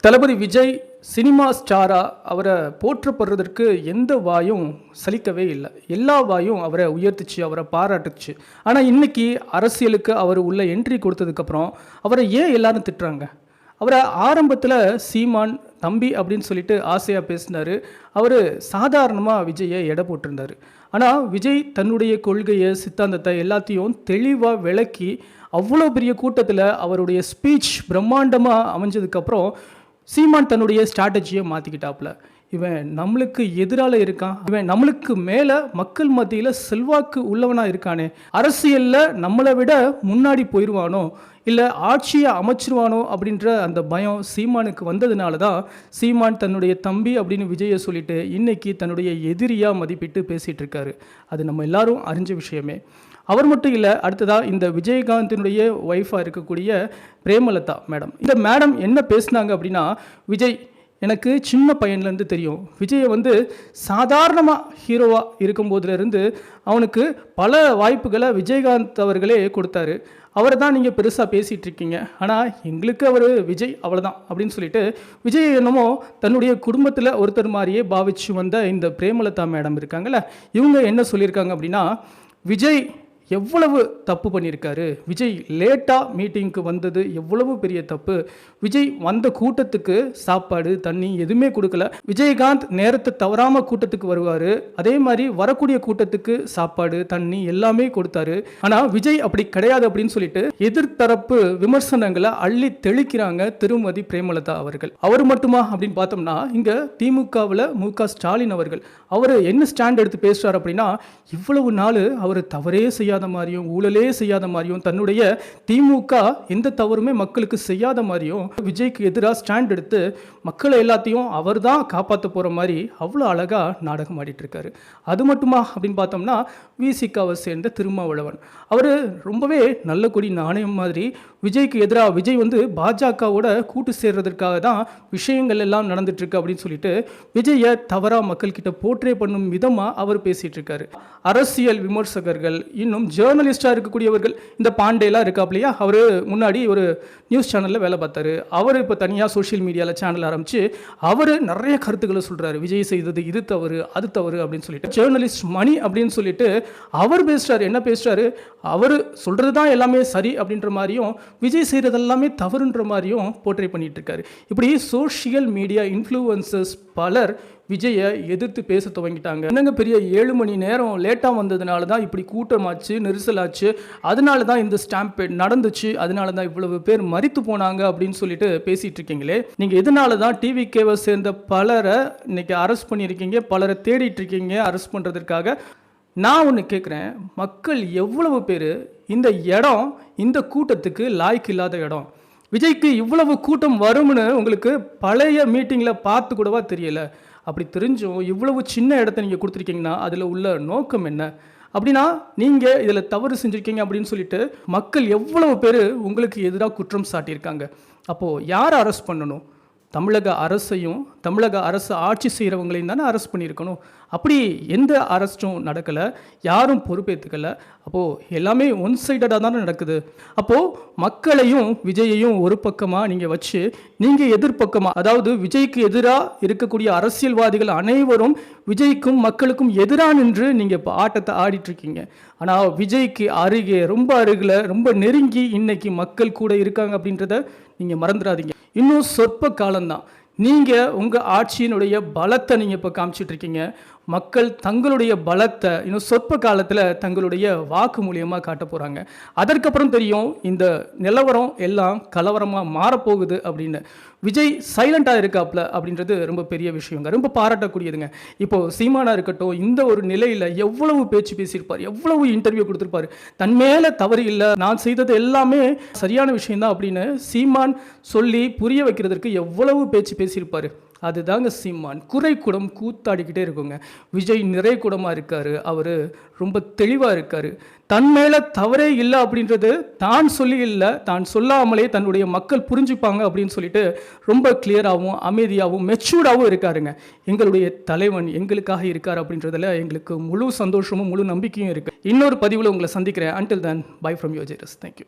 தளபதி Vijay cinema ஸ்டாரா அவரை போற்றப்படுறதற்கு எந்த வாயும் சலிக்கவே இல்லை. எல்லா வாயும் அவரை உயர்த்துச்சு, அவரை பாராட்டுச்சு. ஆனால் இன்னைக்கு அரசியலுக்கு அவர் உள்ள என்ட்ரி கொடுத்ததுக்கப்புறம் அவரை ஏன் எல்லாரும் திட்டுறாங்க? அவரை ஆரம்பத்தில் சீமான் தம்பி அப்படின்னு சொல்லிட்டு ஆசையாக பேசினார். அவர் சாதாரணமாக விஜயை எடை போட்டிருந்தார். ஆனால் விஜய் தன்னுடைய கொள்கையை, சித்தாந்தத்தை எல்லாத்தையும் தெளிவாக விளக்கி அவ்வளோ பெரிய கூட்டத்தில் அவருடைய ஸ்பீச் பிரம்மாண்டமாக அமைஞ்சதுக்கப்புறம் சீமான் தன்னுடைய ஸ்ட்ராட்டஜியை மாற்றிக்கிட்டாப்புல. இவன் நம்மளுக்கு எதிரால் இருக்கான், இவன் நம்மளுக்கு மேலே மக்கள் மத்தியில் செல்வாக்கு உள்ளவனாக இருக்கானே, அரசியலில் நம்மளை விட முன்னாடி போயிடுவானோ இல்லை ஆட்சியை அமைச்சிருவானோ அப்படின்ற அந்த பயம் சீமானுக்கு வந்ததுனால தான் சீமான் தன்னுடைய தம்பி அப்படின்னு விஜயை சொல்லிட்டு இன்னைக்கு தன்னுடைய எதிரியாக மதிப்பிட்டு பேசிகிட்டு இருக்காரு. அது நம்ம எல்லாரும் அறிஞ்ச விஷயமே. அவர் மட்டும் இல்லை, அடுத்ததாக இந்த விஜயகாந்தினுடைய ஒய்ஃபாக இருக்கக்கூடிய பிரேமலதா மேடம், இந்த மேடம் என்ன பேசுனாங்க அப்படின்னா, விஜய் எனக்கு சின்ன பையன்லேருந்து தெரியும், விஜயை சாதாரணமாக ஹீரோவாக இருக்கும்போதுலேருந்து அவனுக்கு பல வாய்ப்புகளை விஜயகாந்த் அவர்களே கொடுத்தாரு. அவரை தான் நீங்கள் பெருசாக பேசிகிட்டு இருக்கீங்க, ஆனால் எங்களுக்கு அவர் விஜய் அவ்வளோதான் அப்படின்னு சொல்லிட்டு விஜய் என்னமோ தன்னுடைய குடும்பத்தில் ஒருத்தர் மாதிரியே பாவிச்சு வந்த இந்த பிரேமலதா மேடம் இருக்காங்கல்ல, இவங்க என்ன சொல்லியிருக்காங்க அப்படின்னா, விஜய் எவ்வளவு தப்பு பண்ணியிருக்காரு, விஜய் லேட்டாக மீட்டிங்க்கு வந்தது எவ்வளவு பெரிய தப்பு, விஜய் வந்த கூட்டத்துக்கு சாப்பாடு தண்ணி எதுவுமே கொடுக்கல, விஜயகாந்த் நேரத்தை தவறாமல் கூட்டத்துக்கு வருவார், அதே மாதிரி வரக்கூடிய கூட்டத்துக்கு சாப்பாடு தண்ணி எல்லாமே கொடுத்தாரு. ஆனால் விஜய் அப்படி கிடையாது அப்படின்னு சொல்லிட்டு எதிர்த்தரப்பு விமர்சனங்களை அள்ளி தெளிக்கிறாங்க திருமதி பிரேமலதா அவர்கள். அவர் மட்டுமா அப்படின்னு பார்த்தோம்னா, இங்கே திமுகவில் மு.க. ஸ்டாலின் அவர்கள் அவர் என்ன ஸ்டாண்ட் எடுத்து பேசுகிறார் அப்படின்னா, இவ்வளவு நாள் அவர் தவறே செய்யாத மாதிரியும் ஊழலே செய்யாத மாதிரியும் தன்னுடைய திமுக எந்த தவறுமே மக்களுக்கு செய்யாத மாதிரியும் விஜய்க்கு எதிராக ஸ்டாண்ட் எடுத்து மக்களை எல்லாத்தையும் அவர் தான் காப்பாற்ற போகிற மாதிரி அவ்வளோ அழகாக நாடகம் ஆடிட்டு இருக்காரு. அது மட்டுமா அப்படின்னு பார்த்தோம்னா, விசிகாவை சேர்ந்த திருமாவளவன் அவர் ரொம்பவே நல்ல கொடி நாணயம் மாதிரி விஜய்க்கு எதிராக விஜய் பாஜகவோட கூட்டு சேர்றதற்காக தான் விஷயங்கள் எல்லாம் நடந்துட்டு இருக்கு அப்படின்னு சொல்லிட்டு விஜயை தவறாக மக்கள்கிட்ட போர்ட்ரே பண்ணும் விதமாக அவர் பேசிட்டு இருக்காரு. அரசியல் விமர்சகர்கள் இன்னும் ஜேர்னலிஸ்டாக இருக்கக்கூடியவர்கள், இந்த பாண்டேலாம் இருக்காப்லையா, அவர் முன்னாடி ஒரு நியூஸ் சேனலில் வேலை பார்த்தாரு, அவர் இப்போ தனியாக சோஷியல் மீடியாவில் சேனல் ஆரம்பித்து அவர் நிறைய கருத்துக்களை சொல்கிறாரு, விஜய் செய்தது இது தவறு அது தவறு அப்படின்னு சொல்லிட்டு. ஜேர்னலிஸ்ட் மணி அப்படின்னு சொல்லிட்டு அவர் பேசுகிறாரு. என்ன பேசுகிறாரு, அவர் சொல்கிறது தான் எல்லாமே சரி அப்படின்ற மாதிரியும் விஜய் செய்கிறது எல்லாமே தவறுன்ற மாதிரியும் போர்ட்ரே பண்ணிட்டு இருக்காரு. இப்படி சோஷியல் மீடியா இன்ஃப்ளூயன்சர்ஸ் பலர் விஜயை எதிர்த்து பேச துவங்கிட்டாங்க. என்னங்க பெரிய 7 மணி நேரம் லேட்டாக வந்ததுனால தான் இப்படி கூட்டமாச்சு, நெரிசலாச்சு, அதனால தான் இந்த ஸ்டாம்பேட் நடந்துச்சு, அதனால தான் இவ்வளவு பேர் மரித்து போனாங்க அப்படின்னு சொல்லிட்டு பேசிகிட்டு இருக்கீங்களே, நீங்கள் எதனால தான் டிவிகேவை சேர்ந்த பலரை இன்னைக்கு அரெஸ்ட் பண்ணியிருக்கீங்க, பலரை தேடிட்டு இருக்கீங்க அரெஸ்ட் பண்ணுறதுக்காக? நான் ஒன்று கேட்குறேன், மக்கள் எவ்வளவு பேர் இந்த இடம் இந்த கூட்டத்துக்கு லாய்க்கு இல்லாத இடம், விஜய்க்கு இவ்வளவு கூட்டம் வரும்னு உங்களுக்கு பழைய மீட்டிங்கில் பார்த்து கூடவா தெரியலை? அப்படி தெரிஞ்சும் இவ்வளவு சின்ன இடத்த நீங்கள் கொடுத்துருக்கீங்கன்னா அதில் உள்ள நோக்கம் என்ன? அப்படின்னா நீங்கள் இதில் தவறு செஞ்சுருக்கீங்க அப்படின்னு சொல்லிட்டு மக்கள் எவ்வளவு பேர் உங்களுக்கு எதிராக குற்றம் சாட்டியிருக்காங்க. அப்போது யாரை அரெஸ்ட் பண்ணணும்? தமிழக அரசையும் தமிழக அரசு ஆட்சி செய்கிறவங்களையும் தானே அரெஸ்ட் பண்ணியிருக்கணும். அப்படி எந்த அரெஸ்ட்டும் நடக்கலை, யாரும் பொறுப்பேற்றுக்கலை. அப்போது எல்லாமே ஒன் சைடடாக தானே நடக்குது. அப்போது மக்களையும் விஜயையும் ஒரு பக்கமாக நீங்கள் வச்சு நீங்கள் எதிர்பக்கமாக, அதாவது விஜய்க்கு எதிராக இருக்கக்கூடிய அரசியல்வாதிகள் அனைவரும் விஜய்க்கும் மக்களுக்கும் எதிராக நின்று நீங்கள் இப்போ ஆட்டத்தை ஆடிட்டுருக்கீங்க. ஆனால் விஜய்க்கு அருகே ரொம்ப அருகில் ரொம்ப நெருங்கி இன்னைக்கு மக்கள் கூட இருக்காங்க அப்படின்றத நீங்கள் மறந்துடாதீங்க. இன்னும் சொற்ப காலம்தான். நீங்கள் உங்கள் ஆட்சியினுடைய பலத்தை நீங்கள் இப்போ காமிச்சிட்ருக்கீங்க. மக்கள் தங்களுடைய பலத்தை இன்னும் சொற்ப காலத்தில் தங்களுடைய வாக்கு மூலியமாக காட்ட போகிறாங்க. அதற்கப்புறம் தெரியும் இந்த நிலவரம் எல்லாம் கலவரமாக மாறப்போகுது அப்படின்னு. விஜய் சைலண்டாக இருக்காப்புல அப்படின்றது ரொம்ப பெரிய விஷயங்க, ரொம்ப பாராட்டக்கூடியதுங்க. இப்போது சீமானா இருக்கட்டும், இந்த ஒரு நிலையில் எவ்வளவு பேச்சு பேசியிருப்பார், எவ்வளவு இன்டர்வியூ கொடுத்துருப்பார், தன் மேலே தவறு இல்லை, நான் செய்தது எல்லாமே சரியான விஷயந்தான் அப்படின்னு சீமான் சொல்லி புரிய வைக்கிறதுக்கு எவ்வளவு பேச்சு பேசியிருப்பார். அதுதாங்க சீமான். குறை குடம் கூத்தாடிக்கிட்டே இருக்குங்க. விஜய் நிறை குடமாக இருக்கார், அவர் ரொம்ப தெளிவாக இருக்கார். தன் மேலே தவறே இல்லை அப்படின்றது தான் சொல்லி இல்லை, தான் சொல்லாமலே தன்னுடைய மக்கள் புரிஞ்சுப்பாங்க அப்படின்னு சொல்லிட்டு ரொம்ப கிளியராகவும் அமைதியாகவும் மெச்சூர்டாகவும் இருக்காருங்க. எங்களுடைய தலைவன் எங்களுக்காக இருக்கார் அப்படின்றதுல எங்களுக்கு முழு சந்தோஷமும் முழு நம்பிக்கையும் இருக்குது. இன்னொரு பதிவில் உங்களை சந்திக்கிறேன். Until then bye from your ஜெரஸ். தேங்க்யூ.